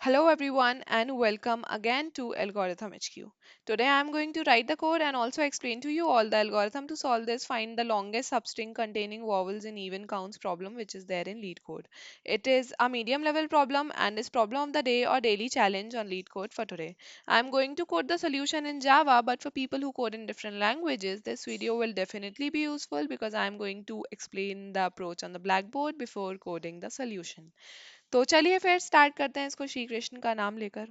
Hello everyone and welcome again to Algorithm HQ. Today I am going to write the code and also explain to you all the algorithm to solve this find the longest substring containing vowels in even counts problem which is there in LeetCode. It is a medium level problem and is problem of the day or daily challenge on LeetCode for today. I am going to code the solution in Java, but for people who code in different languages this video will definitely be useful because I am going to explain the approach on the blackboard before coding the solution. तो चलिए फिर start करते हैं इसको श्री कृष्ण का नाम लेकर।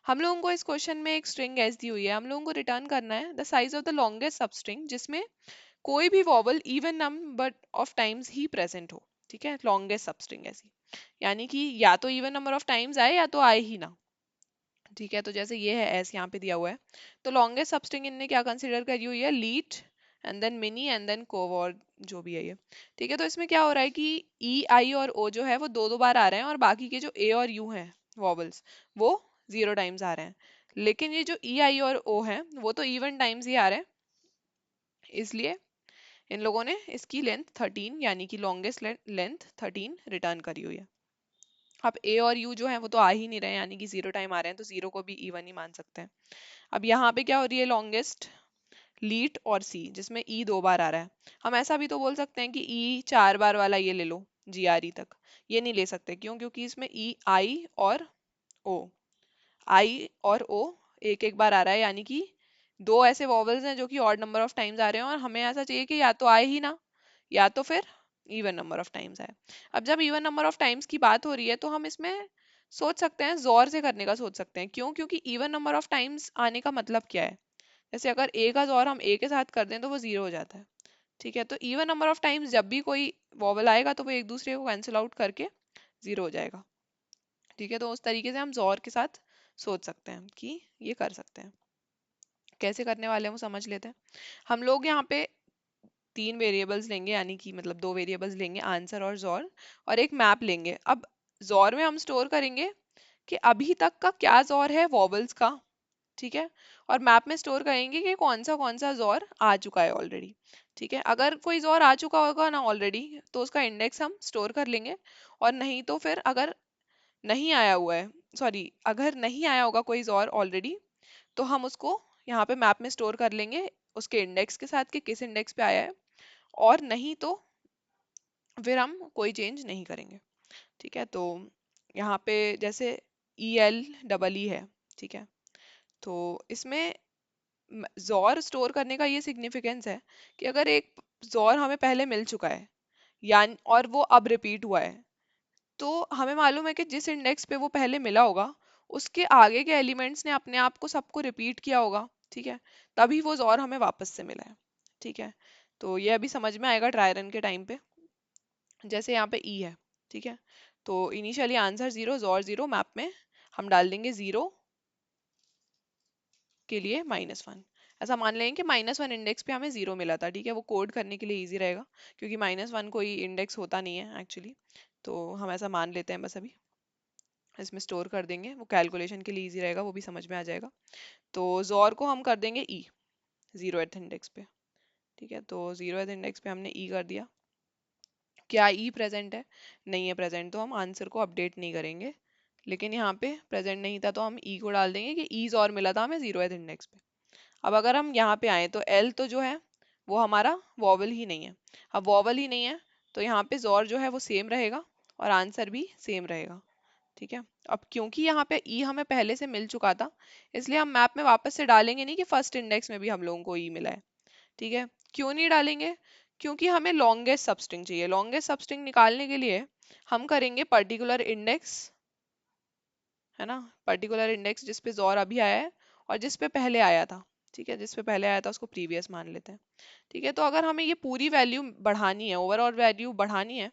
हम लोगों को इस क्वेश्चन में एक स्ट्रिंग एस दी हुई है, हम लोगों को रिटर्न करना है the size of the longest सब स्ट्रिंग जिसमें कोई भी vowel even number of times he present हो। ठीक है, लॉन्गेस्ट सब स्ट्रिंग ऐसी यानी कि या तो इवन नंबर ऑफ टाइम्स आए या तो आए ही ना। ठीक है, तो जैसे ये है एस यहाँ पे दिया हुआ है, तो लॉन्गेस्ट सब स्ट्रिंग इनने क्या कंसिडर करी हुई है, leet and then mini and then कोव और जो भी है ये। ठीक है, तो इसमें क्या हो रहा है कि ई आई और ओ जो है वो दो दो बार आ रहे हैं और बाकी के जो ए और यू हैं वॉबल्स वो 0 टाइम्स आ रहे हैं। लेकिन ये जो ई आई और ओ है वो तो इवन टाइम्स ही आ रहे हैं, इसलिए इन लोगों ने इसकी लेंथ 13 यानी कि लॉन्गेस्ट लेंथ 13 रिटर्न करी हुई है। अब ए और यू जो है वो तो आ ही नहीं रहे हैं यानी कि 0 टाइम आ रहे हैं, तो 0 को भी इवन ही मान सकते हैं। अब यहाँ पे क्या हो रही है, लॉन्गेस्ट लीट और सी जिसमें ई 2 बार आ रहा है। हम ऐसा भी तो बोल सकते हैं कि ई 4 बार वाला ये ले लो, जी आर ई तक। ये नहीं ले सकते, क्यों? क्योंकि इसमें ई आई और ओ, आई और ओ एक एक बार आ रहा है, यानी कि दो ऐसे वॉवल्स हैं जो कि ऑड नंबर ऑफ टाइम्स आ रहे हैं और हमें ऐसा चाहिए कि या तो आए ही ना या तो फिर इवन नंबर ऑफ टाइम्स आए। अब जब इवन नंबर ऑफ टाइम्स की बात हो रही है तो हम इसमें सोच सकते हैं जोर से करने का सोच सकते हैं। क्यों? क्योंकि इवन नंबर ऑफ टाइम्स आने का मतलब क्या है, जैसे अगर ए का जोर हम ए के साथ कर दें तो वो 0 हो जाता है। ठीक है, तो इवन नंबर ऑफ टाइम्स जब भी कोई वॉवल आएगा तो वो एक दूसरे को कैंसिल आउट करके 0 हो जाएगा। ठीक है, तो उस तरीके से हम जोर के साथ सोच सकते हैं कि ये कर सकते हैं। कैसे करने वाले हैं वो समझ लेते हैं। हम लोग यहाँ पे 3 वेरिएबल्स लेंगे, यानी कि मतलब 2 वेरिएबल्स लेंगे, आंसर और जोर, और एक मैप लेंगे। अब जोर में हम स्टोर करेंगे कि अभी तक का क्या जोर है वॉवल्स का। ठीक है, और मैप में स्टोर करेंगे कि कौन सा जोर आ चुका है ऑलरेडी। ठीक है, अगर कोई जोर आ चुका होगा ना ऑलरेडी तो उसका इंडेक्स हम स्टोर कर लेंगे, और नहीं तो फिर अगर नहीं आया हुआ है, सॉरी, अगर नहीं आया होगा कोई जोर ऑलरेडी तो हम उसको यहाँ पे मैप में स्टोर कर लेंगे उसके इंडेक्स के साथ कि किस इंडेक्स पे आया है, और नहीं तो फिर हम कोई चेंज नहीं करेंगे। ठीक है, तो यहाँ पे जैसे ई एल डबल ई है। ठीक है, तो इसमें जॉर स्टोर करने का ये सिग्निफिकेंस है कि अगर एक जॉर हमें पहले मिल चुका है यानी और वो अब रिपीट हुआ है, तो हमें मालूम है कि जिस इंडेक्स पे वो पहले मिला होगा उसके आगे के एलिमेंट्स ने अपने आप को सबको रिपीट किया होगा। ठीक है, तभी वो जॉर हमें वापस से मिला है। ठीक है, तो ये अभी समझ में आएगा ट्राई रन के टाइम पे। जैसे यहाँ पे ई है। ठीक है, तो इनिशियली आंसर 0, जॉर 0, मैप में हम डाल देंगे 0 के लिए -1। ऐसा मान लेंगे कि -1 इंडेक्स पे हमें 0 मिला था। ठीक है, वो कोड करने के लिए इजी रहेगा क्योंकि -1 कोई इंडेक्स होता नहीं है एक्चुअली, तो हम ऐसा मान लेते हैं बस। अभी इसमें स्टोर कर देंगे, वो कैलकुलेशन के लिए इजी रहेगा, वो भी समझ में आ जाएगा। तो जोर को हम कर देंगे ई 0th इंडेक्स पे। ठीक है, तो 0th इंडेक्स पे हमने ई कर दिया। क्या ई प्रेजेंट है? नहीं है प्रेजेंट, तो हम आंसर को अपडेट नहीं करेंगे। लेकिन यहाँ पे प्रेजेंट नहीं था तो हम ई को डाल देंगे कि ईज और मिला था हमें 0th इंडेक्स पे। अब अगर हम यहाँ पे आए तो एल तो जो है वो हमारा वॉवल ही नहीं है। अब वॉवल ही नहीं है तो यहाँ पे जोर जो है वो सेम रहेगा और आंसर भी सेम रहेगा। ठीक है, अब क्योंकि यहाँ पे ई हमें पहले से मिल चुका था इसलिए हम मैप में वापस से डालेंगे नहीं कि फर्स्ट इंडेक्स में भी हम लोगों को ई मिला है। ठीक है, क्यों नहीं डालेंगे? क्योंकि हमें लॉन्गेस्ट सबस्ट्रिंग चाहिए। लॉन्गेस्ट सबस्ट्रिंग निकालने के लिए हम करेंगे पर्टिकुलर इंडेक्स, है ना, पर्टिकुलर इंडेक्स जिस पे जोर अभी आया है और जिस पे पहले आया था। ठीक है, जिस पे पहले आया था उसको प्रीवियस मान लेते हैं। ठीक है, तो अगर हमें ये पूरी वैल्यू बढ़ानी है, ओवरऑल वैल्यू बढ़ानी है,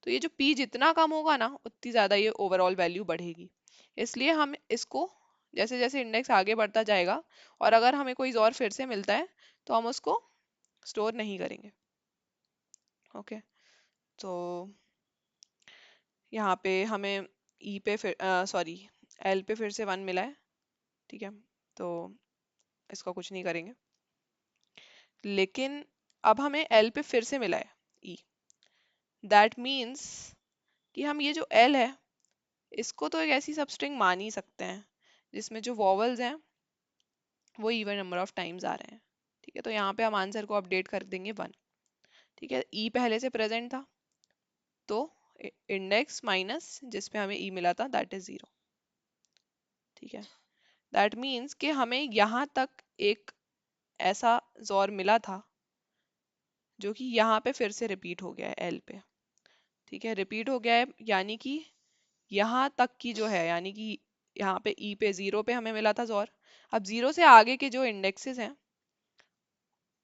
तो ये जो p जितना कम होगा ना उतनी ज्यादा ये ओवरऑल वैल्यू बढ़ेगी। इसलिए हम इसको जैसे जैसे इंडेक्स आगे बढ़ता जाएगा और अगर हमें कोई और फिर से मिलता है तो हम उसको स्टोर नहीं करेंगे। ओके, तो यहाँ पे हमें ई पे फिर सॉरी एल पे फिर से 1 मिला है। ठीक है, तो इसका कुछ नहीं करेंगे। लेकिन अब हमें एल पे फिर से मिला है ई, दैट मीन्स कि हम ये जो एल है इसको तो एक ऐसी सबस्ट्रिंग मान ही सकते हैं जिसमें जो वॉवल्स हैं वो इवन नंबर ऑफ टाइम्स आ रहे हैं। ठीक है, तो यहाँ पे हम आंसर को अपडेट कर देंगे 1। ठीक है, ई पहले से प्रेजेंट था तो इंडेक्स माइनस जिस पे हमें ई मिला था दैट इज 0। ठीक है, दैट मीन्स कि हमें यहाँ तक एक ऐसा जोर मिला था जो कि यहाँ पे फिर से रिपीट हो गया है एल पे। ठीक है, रिपीट हो गया है यानी कि यहाँ तक की जो है, यानी कि यहाँ पे ई पे 0 पे हमें मिला था जोर। अब 0 से आगे के जो इंडेक्सेस हैं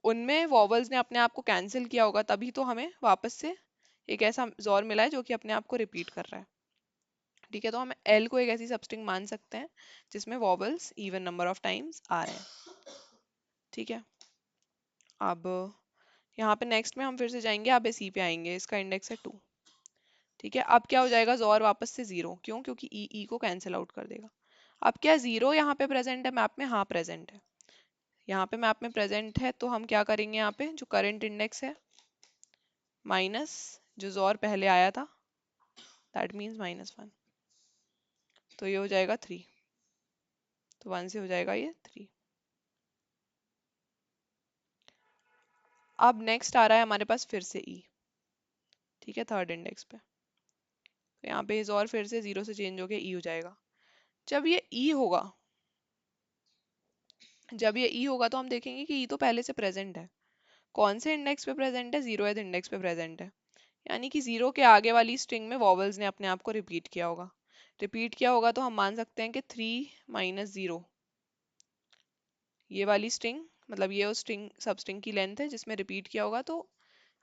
उनमें वॉवल्स ने अपने आप को कैंसिल किया होगा, तभी तो हमें वापस से एक ऐसा जोर मिला है जो कि अपने आप को रिपीट कर रहा है। ठीक है, तो हम एल को एक ऐसी सबस्ट्रिंग मान सकते हैं जिसमें vowels even number of times आ रहे हैं। ठीक है, अब यहाँ पे नेक्स्ट में हम फिर से जाएंगे, अब सी पे आएंगे, इसका इंडेक्स है 2। ठीक है, अब क्या हो जाएगा, जोर वापस से 0, क्यों? क्योंकि ई को कैंसिल आउट कर देगा। अब क्या 0 यहाँ पे प्रेजेंट है मैप में? हाँ प्रेजेंट है, यहाँ पे मैप में प्रेजेंट है। तो हम क्या करेंगे, यहाँ पे जो करंट इंडेक्स है माइनस जो जोर पहले आया था दैट मीन्स -1, तो ये हो जाएगा 3। तो 1 से हो जाएगा ये 3। अब नेक्स्ट आ रहा है हमारे पास फिर से ई। ठीक है, थर्ड इंडेक्स पे, तो यहाँ पे इस और फिर से 0 से चेंज होके ई हो जाएगा। जब ये ई होगा, जब ये ई होगा तो हम देखेंगे कि ई तो पहले से प्रेजेंट है। कौन से इंडेक्स पे प्रेजेंट है? 0th इंडेक्स पे प्रेजेंट है, यानी कि 0 के आगे वाली स्ट्रिंग में वॉवल्स ने अपने आप को रिपीट किया होगा। रिपीट किया होगा तो हम मान सकते हैं कि 3 माइनस 0, ये वाली स्ट्रिंग, मतलब ये उस स्ट्रिंग सब स्ट्रिंग की लेंथ है जिसमें रिपीट किया होगा। तो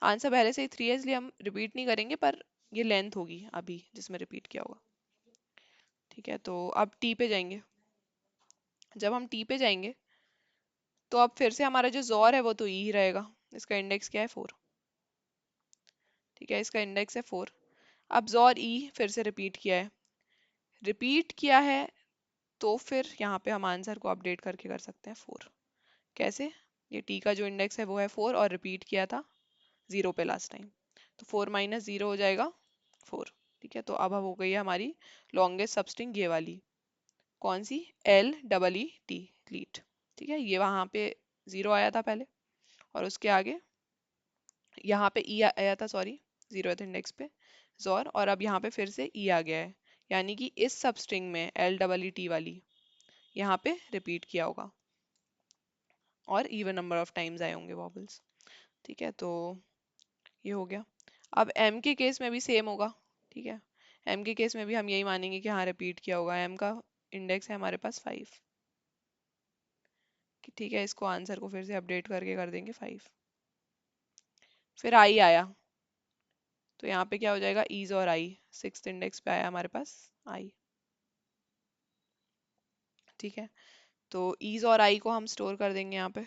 आंसर पहले से ही 3 है, इसलिए हम रिपीट नहीं करेंगे, पर ये लेंथ होगी अभी जिसमें रिपीट किया होगा। ठीक है, तो अब टी पे जाएंगे। जब हम टी पे जाएंगे तो अब फिर से हमारा जो जोर है वो तो ई ही रहेगा। इसका इंडेक्स क्या है? 4। ठीक है, इसका इंडेक्स है 4। अब जोर ई फिर से रिपीट किया है, रिपीट किया है तो फिर यहाँ पे हम आंसर को अपडेट करके कर सकते हैं 4। कैसे? ये टी का जो इंडेक्स है वो है 4 और रिपीट किया था 0 पे लास्ट टाइम, तो 4 माइनस 0 हो जाएगा 4। ठीक है, तो अब हो गई है हमारी लॉन्गेस्ट सबस्ट्रिंग ये वाली, कौन सी? L double E T, leet. ठीक है, ये वहां पे 0 आया था पहले, और उसके आगे यहाँ पे ई आया था, सॉरी, 0th इंडेक्स पे जोर, और अब यहाँ पे फिर से ई आ गया है, यानी कि इस सबस्ट्रिंग में एल डबल ई टी वाली यहाँ पे रिपीट किया होगा और इवन नंबर ऑफ टाइम्स आए होंगे वॉबल्स। ठीक है, तो ये हो गया। अब एम के केस में भी सेम होगा। ठीक है, एम के केस में भी हम यही मानेंगे कि हाँ रिपीट किया होगा। एम का इंडेक्स है हमारे पास 5। ठीक है, इसको आंसर को फिर से अपडेट करके कर देंगे 5। फिर आई आया, तो यहाँ पे क्या हो जाएगा, ईज और आई, 6th इंडेक्स पे आया हमारे पास आई। ठीक है, तो ईज और आई को हम स्टोर कर देंगे यहाँ पे,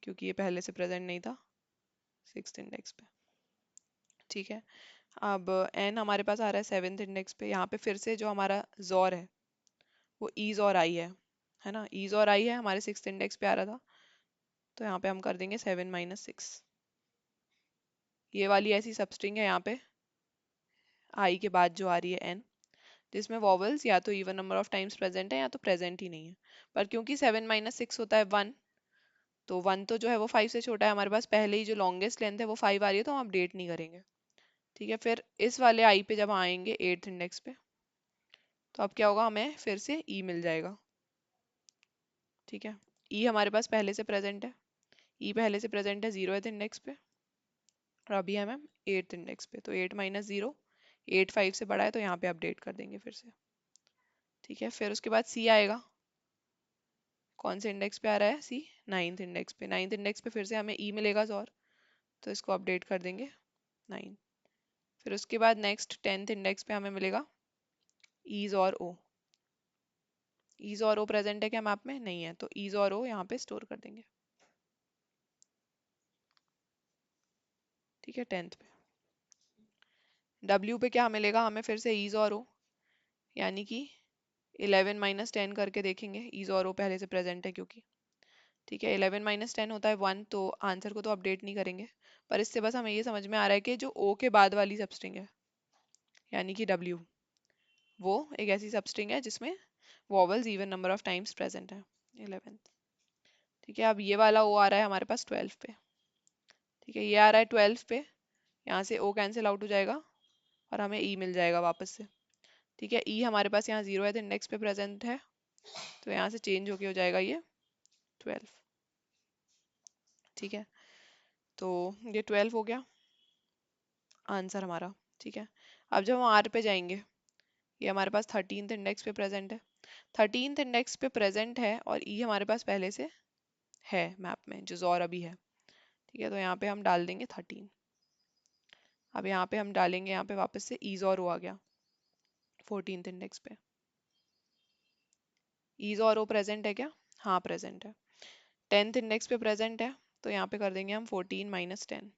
क्योंकि ये पहले से प्रेजेंट नहीं था 6th इंडेक्स पे। ठीक है, अब एन हमारे पास आ रहा है 7th इंडेक्स पे। यहाँ पे फिर से जो हमारा जोर है वो ईज और आई है ना? ईज और आई है, हमारे 6th इंडेक्स पे आ रहा था, तो यहाँ पे हम कर देंगे 7 माइनस 6। ये वाली ऐसी सबस्ट्रिंग है यहाँ पे आई के बाद जो आ रही है एन, जिसमें वॉवल्स या तो even number of times present है या तो प्रेजेंट ही नहीं है। पर क्योंकि 7 माइनस 6 होता है 1, तो 1 तो जो है वो 5 से छोटा है, हमारे पास पहले ही जो लॉन्गेस्ट लेंथ है वो 5 आ रही है, तो हम अपडेट नहीं करेंगे। ठीक है, फिर इस वाले आई पे जब आएंगे 8th इंडेक्स पे, तो अब क्या होगा, हमें फिर से ई मिल जाएगा। ठीक है, ई हमारे पास पहले से प्रेजेंट है, ई पहले से प्रेजेंट है 0th इंडेक्स पे, और अभी है मैम 8th इंडेक्स पे, तो 8 माइनस 0, 8 5 से बड़ा है, तो यहाँ पे अपडेट कर देंगे फिर से। ठीक है, फिर उसके बाद सी आएगा, कौन से इंडेक्स पे आ रहा है? सी 9th इंडेक्स पे। 9th इंडेक्स पे फिर से हमें ई मिलेगा और, तो इसको अपडेट कर देंगे 9। फिर उसके बाद नेक्स्ट 10th इंडेक्स पे हमें मिलेगा ईज और ओ। ईज और ओ प्रेजेंट है क्या मैप में? नहीं है, तो ईज और ओ यहाँ पे स्टोर कर देंगे। ठीक है, 10th पे। डब्ल्यू पे क्या मिलेगा हमें? फिर से ईज और ओ, यानी कि 11 माइनस 10 करके देखेंगे, ईज और ओ पहले से प्रेजेंट है क्योंकि। ठीक है, 11 माइनस 10 होता है 1, तो आंसर को तो अपडेट नहीं करेंगे, पर इससे बस हमें ये समझ में आ रहा है कि जो ओ के बाद वाली सबस्ट्रिंग है, यानी कि W, वो एक ऐसी सबस्ट्रिंग है जिसमें vowels even number of times present है, 11। ठीक है, अब ये वाला ओ आ रहा है हमारे पास 12 पे। ठीक है, ये आ रहा है 12 पे, यहाँ से ओ कैंसिल आउट हो जाएगा और हमें ई मिल जाएगा वापस से। ठीक है, ई हमारे पास यहाँ 0th इंडेक्स पे प्रेजेंट है, तो यहाँ से चेंज होके हो जाएगा ये 12। ठीक है, तो ये 12 हो गया आंसर हमारा। ठीक है, अब जब हम आर पे जाएंगे, ये हमारे पास 13th इंडेक्स पे प्रेजेंट है, 13th इंडेक्स पे प्रेजेंट है और ई हमारे पास पहले से है मैप में जो जॉर अभी है। ठीक है, तो यहाँ पे हम डाल देंगे 13। अब यहाँ पे हम डालेंगे, यहाँ पे वापस से ईज और ओ आ गया 14th इंडेक्स पे। ईज और ओ प्रेजेंट है क्या? हाँ प्रेजेंट है। 10th इंडेक्स पे प्रेजेंट है, तो यहाँ पे कर देंगे हम 14 माइनस 10।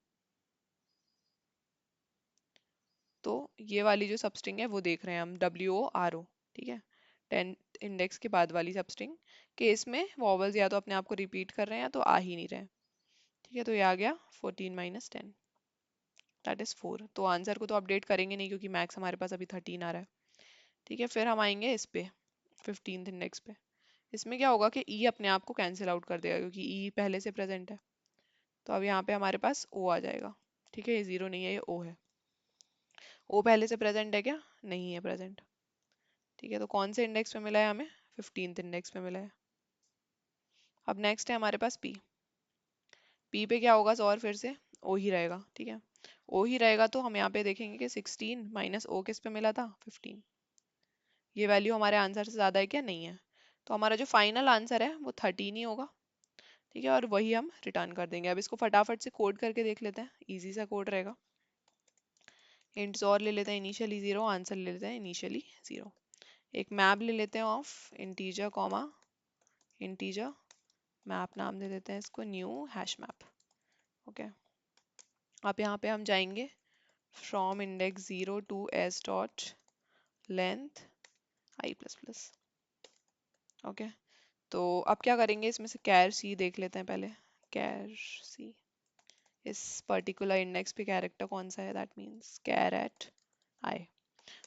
तो ये वाली जो सबस्ट्रिंग है वो देख रहे हैं हम, WORO। ठीक है, 10th इंडेक्स के बाद वाली सबस्ट्रिंग के इसमें वॉवल्स या तो अपने आप को रिपीट कर रहे हैं या तो आ ही नहीं रहे। ठीक है, तो ये आ गया 14 माइनस 10, दैट इज 4। तो आंसर को तो अपडेट करेंगे नहीं क्योंकि मैक्स हमारे पास अभी 13 आ रहा है। ठीक है, फिर हम आएंगे इस पे 15th इंडेक्स पे। इसमें क्या होगा कि ई अपने आप को कैंसिल आउट कर देगा क्योंकि ई पहले से प्रेजेंट है। तो अब यहाँ पे हमारे पास ओ आ जाएगा। ठीक है, ये जीरो नहीं है, ये ओ है। ओ पहले से प्रेजेंट है क्या? नहीं है प्रेजेंट। ठीक है, तो कौन से इंडेक्स पे मिला है हमें? 15th इंडेक्स पे मिला है। अब नेक्स्ट है हमारे पास पी। पी पे क्या होगा? और फिर से ओ ही रहेगा। ठीक है, ओ ही रहेगा, तो हम यहाँ पे देखेंगे कि 16 माइनस ओ किस पे मिला था? 15। ये वैल्यू हमारे आंसर से ज्यादा है क्या? नहीं है। तो हमारा जो फाइनल आंसर है वो 13 ही होगा। ठीक है, और वही हम रिटर्न कर देंगे। अब इसको फटाफट से कोड करके देख लेते हैं, इजी सा कोड रहेगा। इंट्स और ले लेते हैं इनिशियली 0, आंसर ले लेते हैं इनिशियली 0। एक मैप ले लेते हैं of integer comma integer, map नाम दे देते हैं इसको न्यू हैश मैप। ओके, अब यहाँ पे हम जाएंगे from index 0 to S dot length I plus plus. Okay, तो अब क्या करेंगे, इसमें से कैर सी देख लेते हैं पहले। कैर सी, इस पर्टिकुलर इंडेक्स पे कैरेक्टर कौन सा है? That means char at I.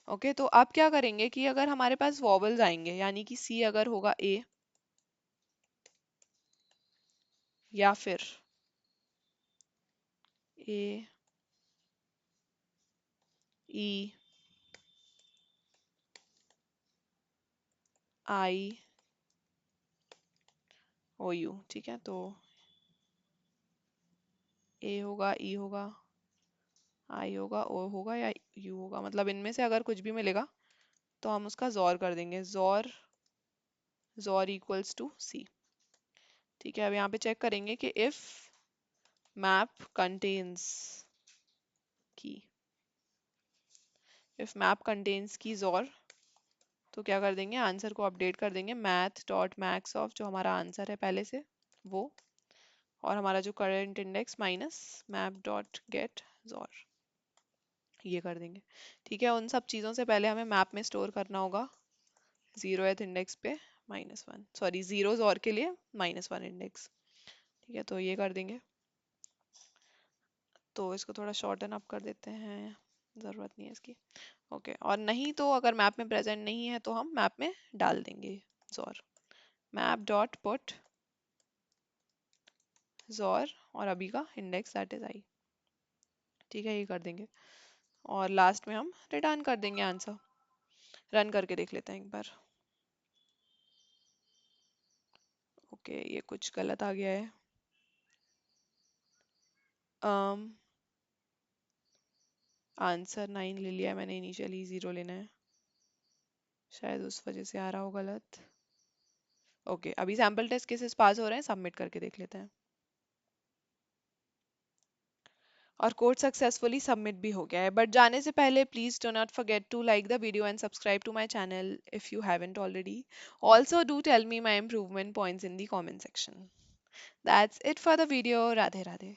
Okay, तो अब क्या करेंगे कि अगर हमारे पास वॉवल्स आएंगे, यानी कि सी अगर होगा ए या फिर ए ई आई ओ यू। ठीक है, तो ए होगा, ई होगा, आई होगा, ओ होगा या यू होगा, मतलब इनमें से अगर कुछ भी मिलेगा तो हम उसका जॉर कर देंगे। जॉर, जॉर इक्वल्स टू सी। ठीक है, अब यहाँ पे चेक करेंगे कि इफ मैप कंटेन्स की, इफ मैप कंटेन्स की जॉर, तो क्या कर देंगे, आंसर को अपडेट कर देंगे मैथ डॉट मैक्स ऑफ जो हमारा आंसर है पहले से वो, और हमारा जो current index minus map dot gate jaw, ये कर देंगे। ठीक है, उन सब चीज़ों से पहले हमें मैप में स्टोर करना होगा 0th इंडेक्स पे -1, सॉरी 0 और के लिए -1 इंडेक्स। ठीक है, तो ये कर देंगे। तो इसको थोड़ा शॉर्टन अप कर देते हैं, ज़रूरत नहीं है इसकी। ओके, और नहीं तो अगर मैप में प्रेजेंट नहीं है तो हम मैप में डाल देंगे jaw, map dot put jaw और अभी का इंडेक्स दैट इज आई। ठीक है, ये कर देंगे और लास्ट में हम रिटर्न कर देंगे आंसर। रन करके देख लेते हैं एक बार। ओके, ये कुछ गलत आ गया है। आंसर 9 ले लिया है मैंने, इनिशियली 0 लेना है, शायद उस वजह से आ रहा हो गलत। ओके, अभी सैम्पल टेस्ट केसेस पास हो रहे हैं, सबमिट करके देख लेते हैं। और कोड सक्सेसफुली सबमिट भी हो गया है। बट जाने से पहले please do not forget to like the video and subscribe to my channel if you haven't already. Also do tell me my improvement points in the comment section. That's it for the video. Radhe Radhe.